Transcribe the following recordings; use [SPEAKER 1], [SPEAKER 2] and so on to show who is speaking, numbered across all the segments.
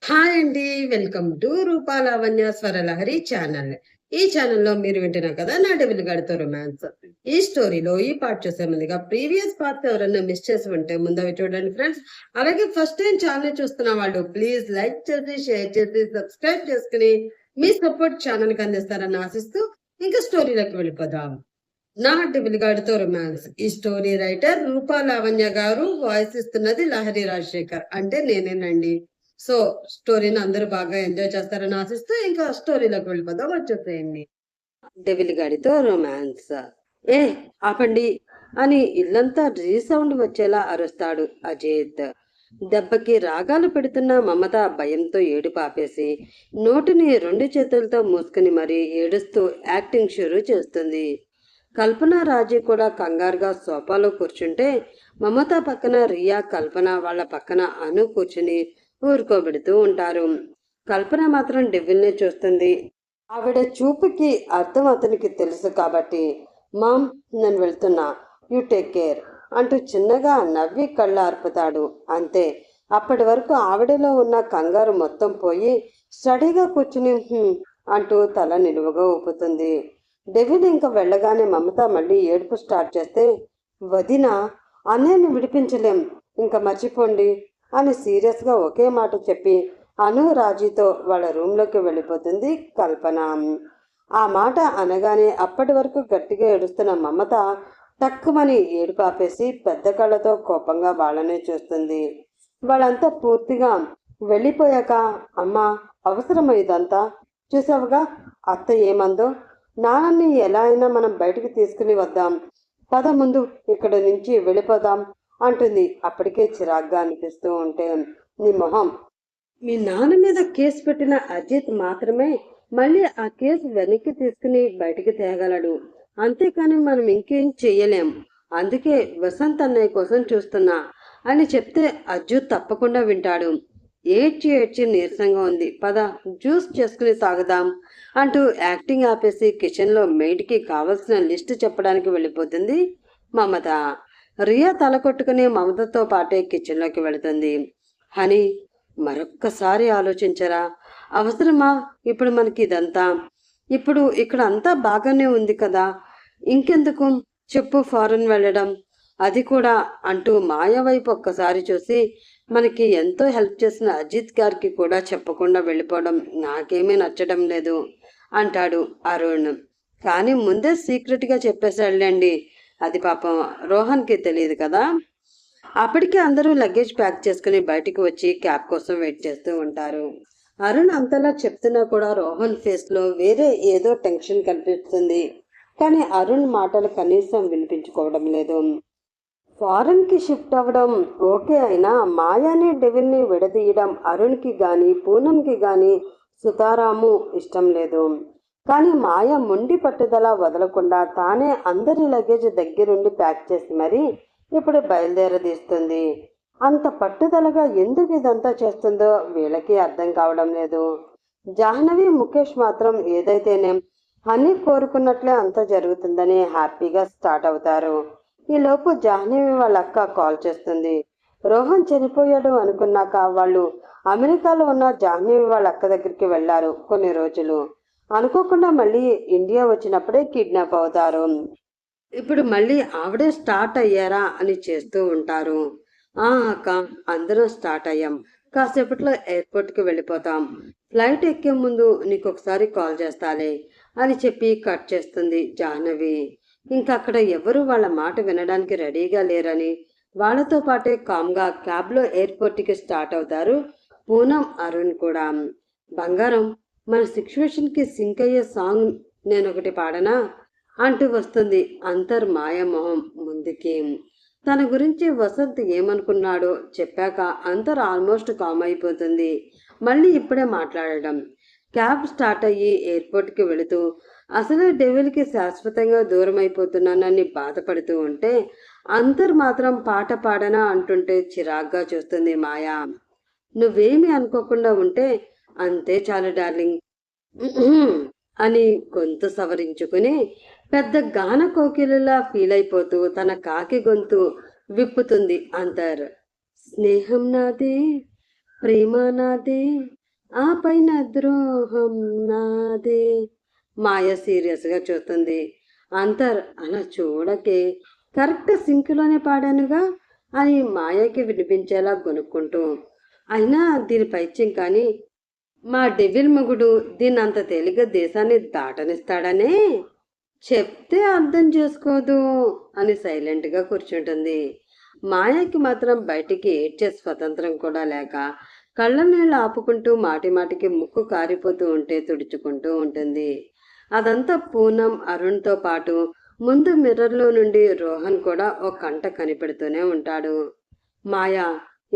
[SPEAKER 1] Hi అండి. Welcome to Roopa Lavanya Swaralahari channel. ఈ ఛానల్‌లో మీరు వింటున్నారు కదా! 'నాటవిల్ గాడితో రొమాన్స్.' ఈ స్టోరీలో ఈ పార్ట్ చూసే ముందుగా ప్రీవియస్ పార్ట్స్ ఎవరైనా మిస్ చేసి ఉంటే ముందు అవి చూడండి ఫ్రెండ్స్. అలాగే ఫస్ట్ టైమ్ ఛానల్ చూస్తున్న వాళ్ళు ప్లీజ్ లైక్ చేసి, షేర్ చేసి, సబ్స్క్రైబ్ చేసుకొని మీ సపోర్ట్ ఛానల్‌కి అందిస్తారని ఆశిస్తూ ఇంకా స్టోరీలోకి వెళ్ళిపోదాం. 'నాటవిల్ గాడితో రొమాన్స్' ఈ స్టోరీ రైటర్ రూపా లావణ్య గారు, వాయిస్ ఇస్తున్నది లహరి రాజశేఖర్ అంటే నేనేనండి. సో, స్టోరీని అందరూ బాగా ఎంజాయ్ చేస్తారని ఆశిస్తూ ఇంకా స్టోరీలోకి వెళ్ళిపోదాం. వచ్చేసేయండి. Devil గాడితో romance. ఏ ఆపండి అని ఇల్లంతా రీసౌండ్ వచ్చేలా అరుస్తాడు అజిత్. దెబ్బకి రాగాలు పెడుతున్న మమత భయంతో ఏడుపు ఆపేసి నోటిని రెండు చేతులతో మూసుకుని మరీ ఏడుస్తూ యాక్టింగ్ షురూ చేస్తుంది. కల్పన రాజీ కూడా కంగారుగా సోఫాలో కూర్చుంటే మమత పక్కన రియా, కల్పన వాళ్ళ పక్కన అను కూర్చుని ఊరుకోబెడుతూ ఉంటారు. కల్పన మాత్రం డెవిల్ని చూస్తుంది. ఆవిడ చూపుకి అర్థం అతనికి తెలుసు కాబట్టి, మామ్ నేను వెళ్తున్నా, యూ టేక్ కేర్ అంటూ చిన్నగా నవ్వి కళ్ళు ఆర్పుతాడు. అంతే. అప్పటి వరకు ఆవిడలో ఉన్న కంగారు మొత్తం పోయి స్టడీగా కూర్చుని అంటూ తల నిలువుగా ఊపుతుంది. డెవిల్ ఇంకా వెళ్ళగానే మమత మళ్ళీ ఏడుపు స్టార్ట్ చేస్తే, వదిన అన్నయ్యని విడిపించలేం, ఇంకా మర్చిపోండి అని సీరియస్గా ఒకే మాట చెప్పి అను రాజీతో వాళ్ళ రూమ్లోకి వెళ్ళిపోతుంది కల్పన. ఆ మాట అనగానే అప్పటి వరకు గట్టిగా ఏడుస్తున్న మమత టక్కుమని ఏడుపు ఆపేసి పెద్ద కళ్ళతో కోపంగా వాళ్ళనే చూస్తుంది. వాళ్ళంతా పూర్తిగా వెళ్ళిపోయాక, అమ్మా అవసరమా ఇదంతా? చూసావుగా అత్త ఏమందో, నాన్నని ఎలా అయినా మనం బయటకు తీసుకుని వద్దాం, పద ముందు ఇక్కడి నుంచి వెళ్ళిపోదాం అంటుంది. అప్పటికే చిరాగ్గా అనిపిస్తూ ఉంటే, నీ మొహం, మీ నాన్న మీద కేసు పెట్టిన అజిత్ మాత్రమే మళ్ళీ ఆ కేసు వెనక్కి తీసుకుని బయటికి తేగలడు, అంతేకాని మనం ఇంకేం చెయ్యలేం. అందుకే వసంత్ అన్నయ్య కోసం చూస్తున్నా అని చెప్తే అజ్జు తప్పకుండా వింటాడు. ఏడ్చి ఏడ్చి నీరసంగా ఉంది, పద జ్యూస్ చేసుకుని తాగుదాం అంటూ యాక్టింగ్ ఆపేసి కిచెన్లో మెయిడ్కి కావలసిన లిస్టు చెప్పడానికి వెళ్ళిపోతుంది మమత. రియా తల కొట్టుకుని మమతతో పాటే కిచెన్లోకి వెళుతుంది. హనీ మరొక్కసారి ఆలోచించరా, అవసరమా ఇప్పుడు మనకి ఇదంతా? ఇప్పుడు ఇక్కడ అంతా బాగానే ఉంది కదా, ఇంకెందుకు చెప్పు ఫారెన్ వెళ్ళడం, అది కూడా అంటూ మాయ వైపు ఒక్కసారి చూసి, మనకి ఎంతో హెల్ప్ చేసిన అజిత్ గారికి కూడా చెప్పకుండా వెళ్ళిపోవడం నాకేమీ నచ్చడం లేదు అంటాడు అరుణ్. కానీ ముందే సీక్రెట్గా చెప్పేశాడులేండి, అది పాపం రోహన్కి తెలియదు కదా. అప్పటికే అందరూ లగేజ్ ప్యాక్ చేసుకుని బయటికి వచ్చి క్యాబ్ కోసం వెయిట్ చేస్తూ ఉంటారు. అరుణ్ అంతలా చెప్తున్నా కూడా రోహన్ ఫేస్లో వేరే ఏదో టెన్షన్ కనిపిస్తుంది. కానీ అరుణ్ మాటలు కనీసం వినిపించుకోవడం లేదు. ఫారెన్కి షిఫ్ట్ అవ్వడం ఓకే అయినా మాయాని డెవిల్ని విడదీయడం అరుణ్కి కానీ పూనంకి కానీ సుతారాము ఇష్టం లేదు. కానీ మాయ మొండి పట్టుదల వదలకుండా తానే అందరి లగేజ్ దగ్గరుండి ప్యాక్ చేసి మరీ ఇప్పుడు బయలుదేరదీస్తుంది. అంత పట్టుదలగా ఎందుకు ఇదంతా చేస్తుందో వీళ్ళకి అర్థం కావడం లేదు. జాహ్నవి, ముఖేష్ మాత్రం ఏదైతేనే హనీ కోరుకున్నట్లే అంతా జరుగుతుందని హ్యాపీగా స్టార్ట్ అవుతారు. ఈలోపు జాహ్నవి వాళ్ళ అక్క కాల్ చేస్తుంది. రోహన్ చనిపోయాడు అనుకున్నాక వాళ్ళు అమెరికాలో ఉన్న జాహ్నవి వాళ్ళ అక్క దగ్గరికి వెళ్ళారు కొన్ని రోజులు. అనుకోకుండా మళ్ళీ ఇండియా వచ్చినప్పుడే కిడ్నాప్ అవుతారు. ఇప్పుడు మళ్ళీ ఆవిడే స్టార్ట్ అయ్యారా అని చేస్తూ ఉంటారు. అక్క అందరం స్టార్ట్ అయ్యాం, కాసేపట్లో ఎయిర్పోర్ట్కి వెళ్ళిపోతాం, ఫ్లైట్ ఎక్కే ముందు నీకు ఒకసారి కాల్ చేస్తాలే అని చెప్పి కట్ చేస్తుంది జాహ్నవి. ఇంకా అక్కడ ఎవరు వాళ్ళ మాట వినడానికి రెడీగా లేరని వాళ్ళతో పాటే కామ్గా క్యాబ్లో ఎయిర్పోర్ట్కి స్టార్ట్ అవుతారు పూనం, అరుణ్ కూడా. బంగారం, మన సిచ్యువేషన్కి సింక్ అయ్యే సాంగ్ నేనొకటి పాడనా అంటూ వస్తుంది అంతర్ మాయమొహం ముందుకి. తన గురించి వసంత్ ఏమనుకున్నాడో చెప్పాక అంతర్ ఆల్మోస్ట్ కామ్ అయిపోతుంది. మళ్ళీ ఇప్పుడే మాట్లాడడం. క్యాబ్ స్టార్ట్ అయ్యి ఎయిర్పోర్ట్కి వెళుతూ అసలు డెవిల్కి శాశ్వతంగా దూరం అయిపోతున్నానని బాధపడుతూ ఉంటే అంతర్ మాత్రం పాట పాడనా అంటుంటే చిరాగ్గా చూస్తుంది మాయా. నువ్వేమీ అనుకోకుండా ఉంటే అంతే చాలు డార్లింగ్ అని గొంతు సవరించుకుని పెద్ద గాన కోకిలలా ఫీల్ అయిపోతూ తన కాకి గొంతు విప్పుతుంది అంతర్. స్నేహం నాదే, ప్రేమ నాదే, ఆ పైన ద్రోహం నాదే. మాయ సీరియస్గా చూస్తుంది. అంతర్ అలా చూడకే, కరెక్ట్ సింక్లోనే పాడానుగా అని మాయకి వినిపించేలా కొనుక్కుంటూ. అయినా దీని పైత్యం కానీ మా డెవిల్ మొగుడు దీన్ని అంత తేలిగ్గా దేశాన్ని దాటనిస్తాడనే. చెప్తే అర్థం చేసుకోదు అని సైలెంట్గా కూర్చుంటుంది. మాయకి మాత్రం బయటికి ఏడ్చే స్వతంత్రం కూడా లేక కళ్ళ నీళ్ళు ఆపుకుంటూ మాటి మాటికి ముక్కు కారిపోతూ ఉంటే తుడుచుకుంటూ ఉంటుంది. అదంతా పూనం అరుణ్తో పాటు ముందు మిర్రర్లో నుండి రోహన్ కూడా ఒక కంట కనిపెడుతూనే ఉంటాడు. మాయా,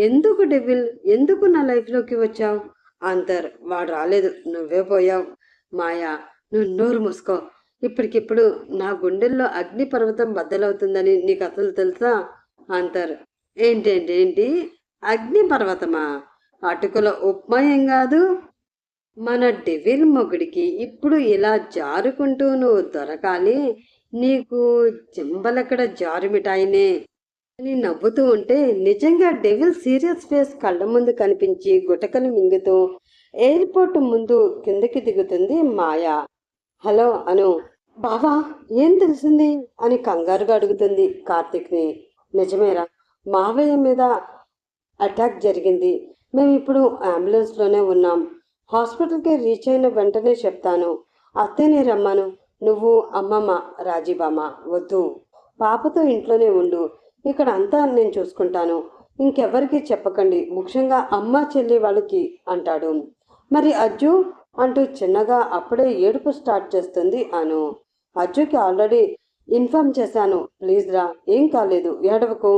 [SPEAKER 1] ఎందుకు డెవిల్, ఎందుకు నా లైఫ్లోకి వచ్చావు? అంతర్, వాడు రాలేదు, నువ్వే పోయావు. మాయా, నువ్వు నోరు మూసుకో. ఇప్పటికిప్పుడు నా గుండెల్లో అగ్ని పర్వతం బద్దలవుతుందని నీకు అసలు తెలుసా? అంతర్, ఏంటేంటేంటి, అగ్ని పర్వతమా? అటుకుల ఉప్మా ఏం కాదు. మన డెవిల్ మొగుడికి ఇప్పుడు ఇలా జారుకుంటూ నువ్వు దొరకాలి. నీకు జంబలక్కడ జారు మిఠాయినే అని నవ్వుతూ ఉంటే నిజంగా డెవిల్ సీరియస్ ఫేస్ కళ్ళ ముందు కనిపించి గుటకలు మింగుతూ ఎయిర్పోర్ట్ ముందు కిందకి దిగుతుంది మాయా. హలో అను. బావా, ఏం తెలిసింది అని కంగారుగా అడుగుతుంది కార్తిక్ని. నిజమేరా, మావయ్య మీద అటాక్ జరిగింది. మేము ఇప్పుడు అంబులెన్స్లోనే ఉన్నాం. హాస్పిటల్కి రీచ్ అయిన వెంటనే చెప్తాను. అత్తేనే రమ్మను. నువ్వు అమ్మమ్మ రాజీబామ్మ వద్దు. పాపతో ఇంట్లోనే ఉండు. ఇక్కడ అంతా నేను చూసుకుంటాను. ఇంకెవరికి చెప్పకండి, ముఖ్యంగా అమ్మ చెల్లి వాళ్ళకి అంటాడు. మరి అజ్జు అంటూ చిన్నగా అప్పుడే ఏడుపు స్టార్ట్ చేస్తుంది అను. అజ్జుకి ఆల్రెడీ ఇన్ఫార్మ్ చేశాను, ప్లీజ్ రా, ఏం కాలేదు, ఏడవకు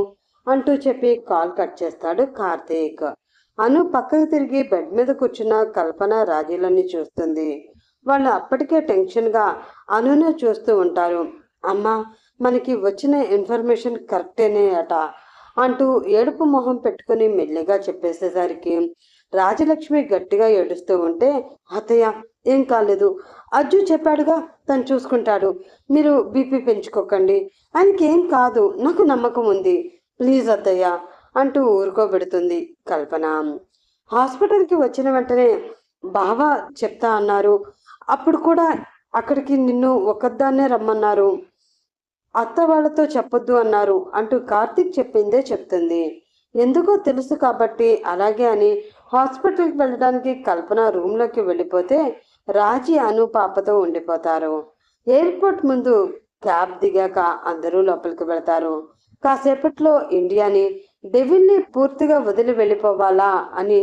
[SPEAKER 1] అంటూ చెప్పి కాల్ కట్ చేస్తాడు కార్తీక్. అను పక్కకు తిరిగి బెడ్ మీద కూర్చున్న కల్పన రాజీలని చూస్తుంది. వాళ్ళు అప్పటికే టెన్షన్గా అనునే చూస్తూ ఉంటారు. అమ్మా, మనకి వచ్చిన ఇన్ఫర్మేషన్ కరెక్టేనే అట అంటూ ఏడుపు మొహం పెట్టుకుని మెల్లిగా చెప్పేసేసరికి రాజలక్ష్మి గట్టిగా ఏడుస్తూ ఉంటే, అత్తయ్య ఏం కాలేదు, అజ్జు చెప్పాడుగా, తను చూసుకుంటాడు, మీరు బీపీ పెంచుకోకండి, ఆయనకి ఏం కాదు, నాకు నమ్మకం ఉంది, ప్లీజ్ అత్తయ్య అంటూ ఊరుకోబెడుతుంది కల్పన. హాస్పిటల్కి వచ్చిన వెంటనే బావా చెప్తా అన్నారు. అప్పుడు కూడా అక్కడికి నిన్ను ఒక్కదాన్నే రమ్మన్నారు. అత్త వాళ్ళతో చెప్పొద్దు అన్నారు అంటూ కార్తీక్ చెప్పిందే చెప్తుంది. ఎందుకో తెలుసు కాబట్టి అలాగే అని హాస్పిటల్కి వెళ్ళడానికి కల్పన రూమ్లోకి వెళ్ళిపోతే రాజీ అను పాపతో ఉండిపోతారు. ఎయిర్పోర్ట్ ముందు క్యాబ్ దిగాక అందరూ లోపలికి వెళ్తారు. కాసేపట్లో ఇండియాని డెవిల్ని పూర్తిగా వదిలి వెళ్ళిపోవాలా అని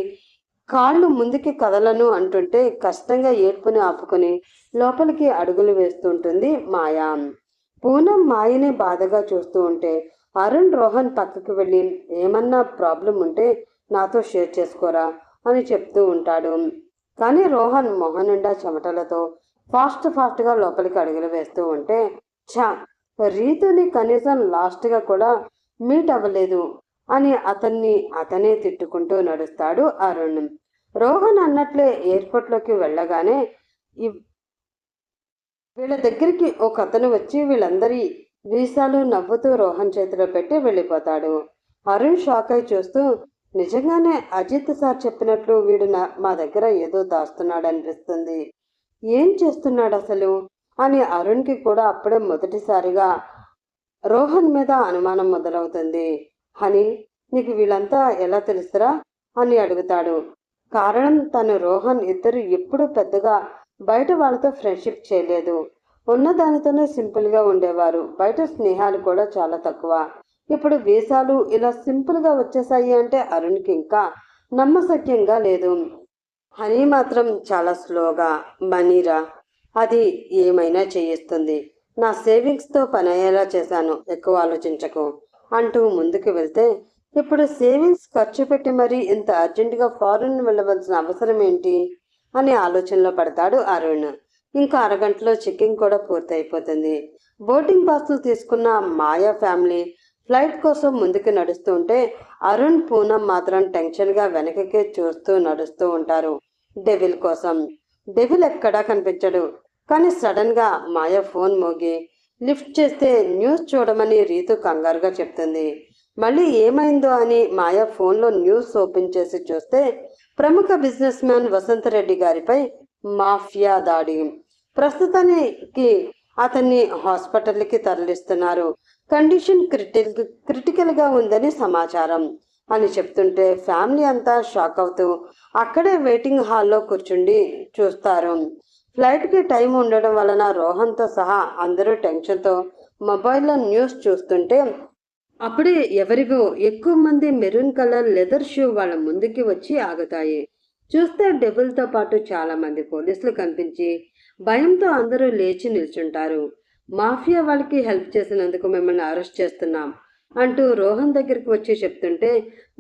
[SPEAKER 1] కాళ్ళు ముందుకి కదలను అంటుంటే కష్టంగా ఏడ్పుని ఆపుకొని లోపలికి అడుగులు వేస్తుంటుంది మాయా. పూనం మాయని బాధగా చూస్తూ ఉంటే అరుణ్ రోహన్ పక్కకి వెళ్ళి ఏమన్నా ప్రాబ్లం ఉంటే నాతో షేర్ చేసుకోరా అని చెప్తూ ఉంటాడు. కానీ రోహన్ మొహం నిండా చెమటలతో ఫాస్ట్గా లోపలికి అడుగులు వేస్తూ ఉంటే, ఛా, రీతుని కనీసం లాస్ట్గా కూడా మీట్ అవ్వలేదు అని అతనే తిట్టుకుంటూ నడుస్తాడు అరుణ్. రోహన్ అన్నట్లే ఎయిర్పోర్ట్లోకి వెళ్ళగానే వీళ్ళ దగ్గరికి ఒక అతను వచ్చి వీళ్ళందరి వీసాలు నవ్వుతూ రోహన్ చేతిలో పెట్టి వెళ్ళిపోతాడు. అరుణ్ షాక్ అయి చూస్తూ, నిజంగానే అజిత్ సార్ చెప్పినట్లు వీడు మా దగ్గర ఏదో దాస్తున్నాడు అనిపిస్తుంది. ఏం చేస్తున్నాడు అసలు అని అరుణ్కి కూడా అప్పుడే మొదటిసారిగా రోహన్ మీద అనుమానం మొదలవుతుంది. హనీ, నీకు వీళ్ళంతా ఎలా తెలుసురా అని అడుగుతాడు. కారణం, తను రోహన్ ఇద్దరు ఎప్పుడు పెద్దగా బయట వాళ్ళతో ఫ్రెండ్షిప్ చేయలేదు. ఉన్నదానితోనే సింపుల్గా ఉండేవారు. బయట స్నేహాలు కూడా చాలా తక్కువ. ఇప్పుడు వీసాలు ఇలా సింపుల్గా వచ్చేసాయి అంటే అరుణ్కి ఇంకా నమ్మశక్యంగా లేదు. హనీ మాత్రం చాలా స్లోగా, మనీరా, అది ఏమైనా చేయిస్తుంది, నా సేవింగ్స్తో పని అయ్యేలా చేశాను, ఎక్కువ ఆలోచించకు అంటూ ముందుకు వెళ్తే, ఇప్పుడు సేవింగ్స్ ఖర్చు పెట్టి మరీ ఇంత అర్జెంటుగా ఫారెన్ వెళ్ళవలసిన అవసరం ఏంటి అని ఆలోచనలో పడతాడు అరుణ్. ఇంకా అరగంటలో చెక్కింగ్ కూడా పూర్తయిపోతుంది. బోర్డింగ్ పాస్లు తీసుకున్న మాయా ఫ్యామిలీ ఫ్లైట్ కోసం ముందుకు నడుస్తూ ఉంటే అరుణ్ పూనం మాత్రం టెన్షన్గా వెనకకే చూస్తూ నడుస్తూ ఉంటారు డెవిల్ కోసం. డెవిల్ ఎక్కడా కనిపించడు. కానీ సడన్గా మాయా ఫోన్ మోగి లిఫ్ట్ చేస్తే న్యూస్ చూడమని రీతు కంగారుగా చెప్తుంది. మళ్ళీ ఏమైందో అని మాయా ఫోన్లో న్యూస్ ఓపెన్ చేసి చూస్తే ప్రముఖ బిజినెస్ మ్యాన్ వసంత్ రెడ్డి గారిపై మాఫియా దాడి. ప్రస్తుతానికి అతన్ని హాస్పిటల్కి తరలిస్తున్నారు. కండిషన్ క్రిటికల్ గా ఉందని సమాచారం అని చెప్తుంటే ఫ్యామిలీ అంతా షాక్ అవుతూ అక్కడే వెయిటింగ్ హాల్లో కూర్చుండి చూస్తారు. ఫ్లైట్కి టైం ఉండడం వలన రోహన్తో సహా అందరూ టెన్షన్తో మొబైల్లో న్యూస్ చూస్తుంటే అప్పుడే ఎవరివో ఎక్కువ మంది మెరూన్ కలర్ లెదర్ షూ వాళ్ళ ముందుకి వచ్చి ఆగుతాయి. చూస్తే డెబుల్తో పాటు చాలా మంది పోలీసులు కనిపించి భయంతో అందరూ లేచి నిల్చుంటారు. మాఫియా వాళ్ళకి హెల్ప్ చేసినందుకు మిమ్మల్ని అరెస్ట్ చేస్తున్నాం అంటూ రోహన్ దగ్గరికి వచ్చి చెప్తుంటే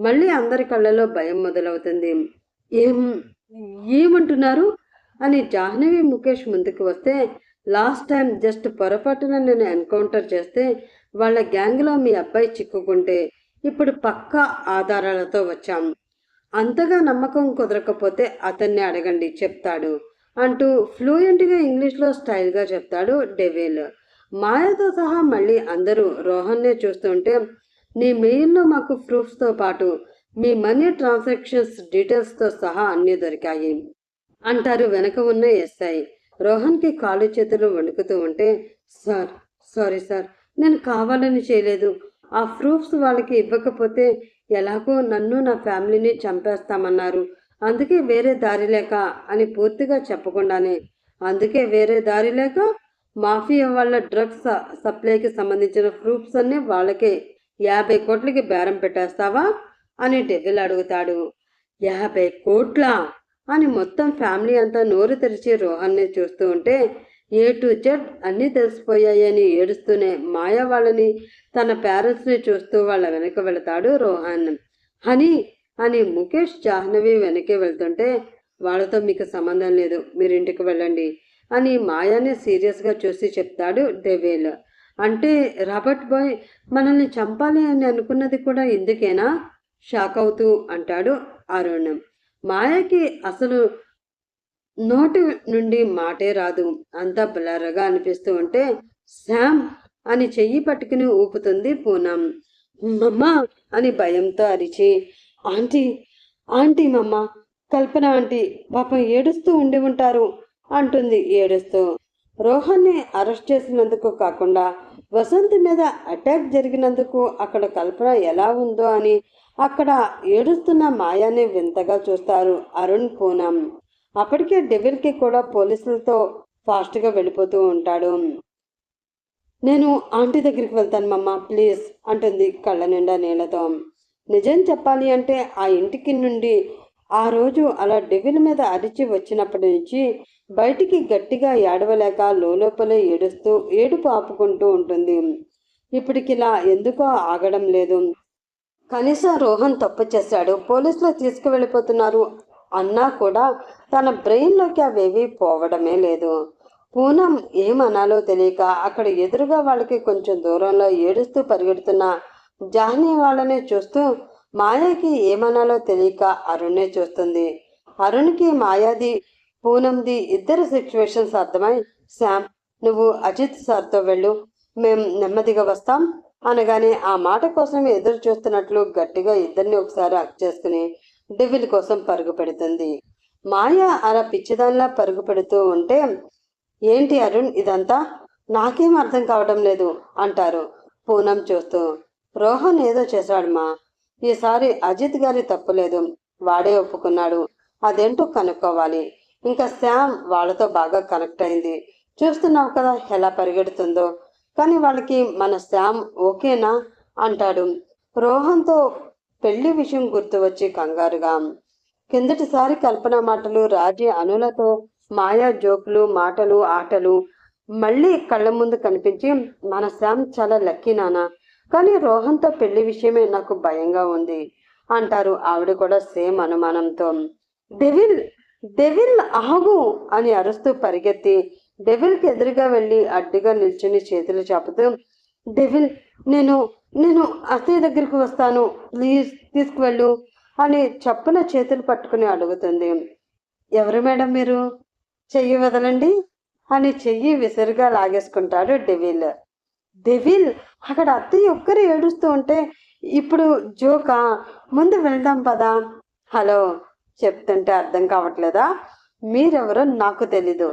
[SPEAKER 1] మళ్ళీ అందరి కళ్ళలో భయం మొదలవుతుంది. ఏమంటున్నారు అని జాహ్నవి ముఖేష్ ముందుకు వస్తే, లాస్ట్ టైం జస్ట్ పొరపాటున నేను ఎన్కౌంటర్ చేస్తే వాళ్ళ గ్యాంగ్లో మీ అబ్బాయి చిక్కుకుంటే ఇప్పుడు పక్కా ఆధారాలతో వచ్చాం. అంతగా నమ్మకం కుదరకపోతే అతన్ని అడగండి చెప్తాడు అంటూ ఫ్లూయెంట్గా ఇంగ్లీష్లో స్టైల్గా చెప్తాడు డెవిల్. మాయతో సహా మళ్ళీ అందరూ రోహన్నే చూస్తుంటే నీ మెయిల్లో మాకు ప్రూఫ్స్తో పాటు మీ మనీ ట్రాన్సాక్షన్స్ డీటెయిల్స్తో సహా అన్నీ దొరికాయి అంటారు వెనక ఉన్న ఎస్ఐ. రోహన్కి కాళ్ళు చేతులు వణుకుతూ ఉంటే, సారీ సార్, నేను కావాలని చేయలేదు. ఆ ప్రూఫ్స్ వాళ్ళకి ఇవ్వకపోతే ఎలాగో నన్ను నా ఫ్యామిలీని చంపేస్తామన్నారు. అందుకే వేరే దారి లేక అని పూర్తిగా చెప్పకుండానే, అందుకే వేరే దారి లేక మాఫియా వాళ్ళ డ్రగ్స్ సప్లైకి సంబంధించిన ప్రూఫ్స్ అన్నీ వాళ్ళకే 50 కోట్లకి బేరం పెట్టేస్తావా అని డెవిల్ అడుగుతాడు. 50 కోట్ల అని మొత్తం ఫ్యామిలీ అంతా నోరు తెరిచి రోహన్ని చూస్తూ ఉంటే A to Z అన్నీ తెలిసిపోయాయని ఏడుస్తూనే మాయా వాళ్ళని తన పేరెంట్స్ని చూస్తూ వాళ్ళ వెనక వెళతాడు రోహన్. హనీ అని ముఖేష్ జాహ్నవి వెనకే వెళ్తుంటే వాళ్ళతో మీకు సంబంధం లేదు, మీరు ఇంటికి వెళ్ళండి అని మాయాని సీరియస్గా చూసి చెప్తాడు డెవిల్. అంటే రాబర్ట్ బాయ్ మనల్ని చంపాలి అని అనుకున్నది కూడా ఇందుకేనా? షాక్ అవుతూ అంటాడు అరుణ్. మాయకి అసలు నోటి నుండి మాటే రాదు. అంతా బ్లర్గా అనిపిస్తూ ఉంటే శామ్ అని చెయ్యి పట్టుకుని ఊపుతుంది పూనం. మమ్మ అని భయంతో అరిచి, ఆంటీ ఆంటీ మమ్మ, కల్పన ఆంటీ పాపం ఏడుస్తూ ఉండి ఉంటారు అంటుంది ఏడుస్తూ. రోహన్ని అరెస్ట్ చేసినందుకు కాకుండా వసంత్ మీద అటాక్ జరిగినందుకు అక్కడ కల్పన ఎలా ఉందో అని అక్కడ ఏడుస్తున్న మాయాని వింతగా చూస్తారు అరుణ్ పూనం. అప్పటికే డెవిల్కి కూడా పోలీసులతో ఫాస్ట్గా వెళ్ళిపోతూ ఉంటాడు. నేను ఆంటీ దగ్గరికి వెళ్తాను మమ్మ ప్లీజ్ అంటుంది కళ్ళ నిండా నీళ్లతో. నిజం చెప్పాలి అంటే ఆ ఇంటికి నుండి ఆ రోజు అలా డెవిల్ మీద అరిచి వచ్చినప్పటి నుంచి బయటికి గట్టిగా ఏడవలేక లోపలే ఏడుస్తూ ఏడుపు ఆపుకుంటూ ఉంటుంది. ఇప్పటికిలా ఎందుకో ఆగడం లేదు. కనీసం రోహన్ తప్పు చేశాడు, పోలీసులు తీసుకువెళ్ళిపోతున్నారు అన్నా కూడా తన బ్రెయిన్లోకి అవేవి పోవడమే లేదు. పూనం ఏమనాలో తెలియక అక్కడ ఎదురుగా వాళ్ళకి కొంచెం దూరంలో ఏడుస్తూ పరిగెడుతున్న జాహ్నీ వాళ్ళనే చూస్తూ మాయాకి ఏమనాలో తెలియక అరుణ్నే చూస్తుంది. అరుణ్కి మాయాది పూనంది ఇద్దరు సిచ్యువేషన్స్ అర్థమై, శామ్ నువ్వు అజిత్ సార్తో వెళ్ళు, మేం నెమ్మదిగా వస్తాం అనగానే ఆ మాట కోసం ఎదురు చూస్తున్నట్లు గట్టిగా ఇద్దరిని ఒకసారి హక్ చేసుకుని డెవిల్ కోసం పరుగు పెడుతుంది. మాయ అలా పిచ్చిదానిలా పరుగు పెడుతూ ఉంటే, ఏంటి అరుణ్ ఇదంతా, నాకేం అర్థం కావడం లేదు అంటారు పూనం చూస్తూ. రోహన్ ఏదో చేశాడమ్మా, ఈసారి అజిత్ గారి తప్పులేదు, వాడే ఒప్పుకున్నాడు, అదేంటో కనుక్కోవాలి. ఇంకా శామ్ వాళ్ళతో బాగా కనెక్ట్ అయింది, చూస్తున్నావు కదా ఎలా పరిగెడుతుందో. కానీ వాళ్ళకి మన శామ్ ఓకేనా అంటాడు. రోహన్తో పెళ్లి విషయం గుర్తు వచ్చి కంగారుగా. కిందటిసారి కల్పన మాటలు, రాజీ అనులతో మాయా జోకులు, మాటలు, ఆటలు మళ్ళీ కళ్ళ ముందు కనిపించి మన శామ్ చాలా లక్కీ నానా, కానీ రోహన్తో పెళ్లి విషయమే నాకు భయంగా ఉంది అంటారు ఆవిడ కూడా సేమ్ అనుమానంతో. డెవిల్ డెవిల్ ఆగు అని అరుస్తూ పరిగెత్తి డెవిల్కి ఎదురుగా వెళ్ళి అడ్డుగా నిల్చుని చేతులు చాపుతూ, డెవిల్ నేను నేను అత్తయ్య దగ్గరికి వస్తాను, ప్లీజ్ తీసుకువెళ్ళు అని చప్పున చేతులు పట్టుకుని అడుగుతుంది. ఎవరు మేడం మీరు, చెయ్యి వదలండి అని చెయ్యి విసురుగా లాగేసుకుంటాడు డెవిల్. డెవిల్ అక్కడ అత్తయ్య ఒక్కరు ఏడుస్తూ ఉంటే ఇప్పుడు జోకా, ముందు వెళ్దాం పదా. హలో చెప్తుంటే అర్థం కావట్లేదా? మీరెవరో నాకు తెలీదు.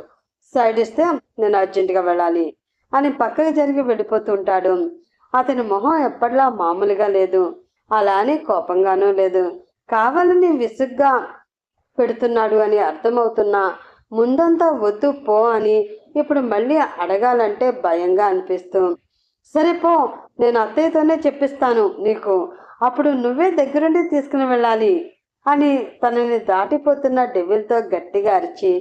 [SPEAKER 1] సైడ్ ఇస్తే నేను అర్జెంటుగా వెళ్ళాలి అని పక్కకి జరిగి వెళ్ళిపోతుంటాడు. అతని మొహం ఎప్పటిలా మామూలుగా లేదు. అలా అని కోపంగానూ లేదు. కావాలని విసుగ్గా పెడుతున్నాడు అని అర్థమవుతున్నా ముందంతా వద్దు పో అని ఇప్పుడు మళ్ళీ అడగాలంటే భయంగా అనిపిస్తూ, సరే పో, నేను అత్తయ్యతోనే చెప్పిస్తాను నీకు, అప్పుడు నువ్వే దగ్గరుండి తీసుకుని వెళ్ళాలి అని తనని దాటిపోతున్న డెవిల్తో గట్టిగా అరిచి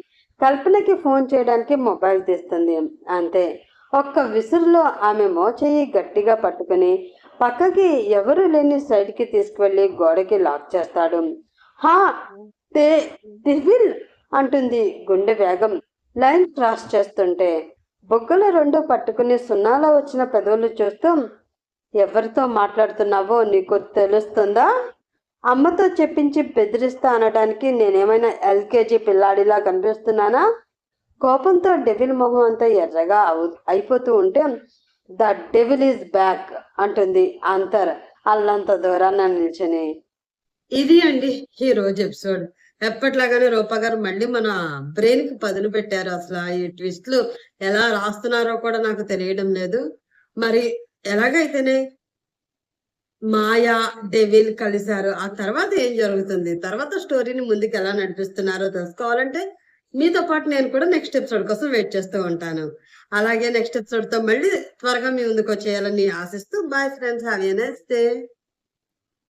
[SPEAKER 1] కల్పనకి ఫోన్ చేయడానికి మొబైల్ తీస్తుంది. అంతే, ఒక్క విసురులో ఆమె మోచేయి గట్టిగా పట్టుకుని పక్కకి ఎవరు లేని సైడ్కి తీసుకువెళ్ళి గోడకి లాక్ చేస్తాడు. హా డెవిల్ అంటుంది గుండె వేగం లైన్ క్రాస్ చేస్తుంటే. బొగ్గలు రెండు పట్టుకుని సున్నాలో వచ్చిన పెదవులు చూస్తూ, ఎవరితో మాట్లాడుతున్నావో నీకు తెలుస్తుందా? అమ్మతో చెప్పించి బెదిరిస్తా అనడానికి నేనేమైనా ఎల్కేజీ పిల్లాడిలా కనిపిస్తున్నానా? కోపంతో డెవిల్ మొహం అంతా ఎర్రగా అయిపోతూ ఉంటే, ద డెవిల్ ఈజ్ బ్యాక్ అంటుంది అంతర్ అల్లంత దూరాన నిల్చుని. ఇది అండి ఈ రోజు ఎపిసోడ్. ఎప్పట్లాగానే రూపా గారు మళ్ళీ మన బ్రెయిన్ కి పదును పెట్టారు. అసలు ఈ ట్విస్ట్లు ఎలా రాస్తున్నారో కూడా నాకు తెలియడం లేదు. మరి ఎలాగైతేనే మాయా డెవిల్ కలిశారు, ఆ తర్వాత ఏం జరుగుతుంది, తర్వాత స్టోరీని ముందుకు ఎలా నడిపిస్తున్నారో తెలుసుకోవాలంటే మీతో పాటు నేను కూడా నెక్స్ట్ ఎపిసోడ్ కోసం వెయిట్ చేస్తూ ఉంటాను. అలాగే నెక్స్ట్ ఎపిసోడ్ తో మళ్ళీ త్వరగా మీ ముందుకు వచ్చేయాలని ఆశిస్తూ, bye friends, have a nice day.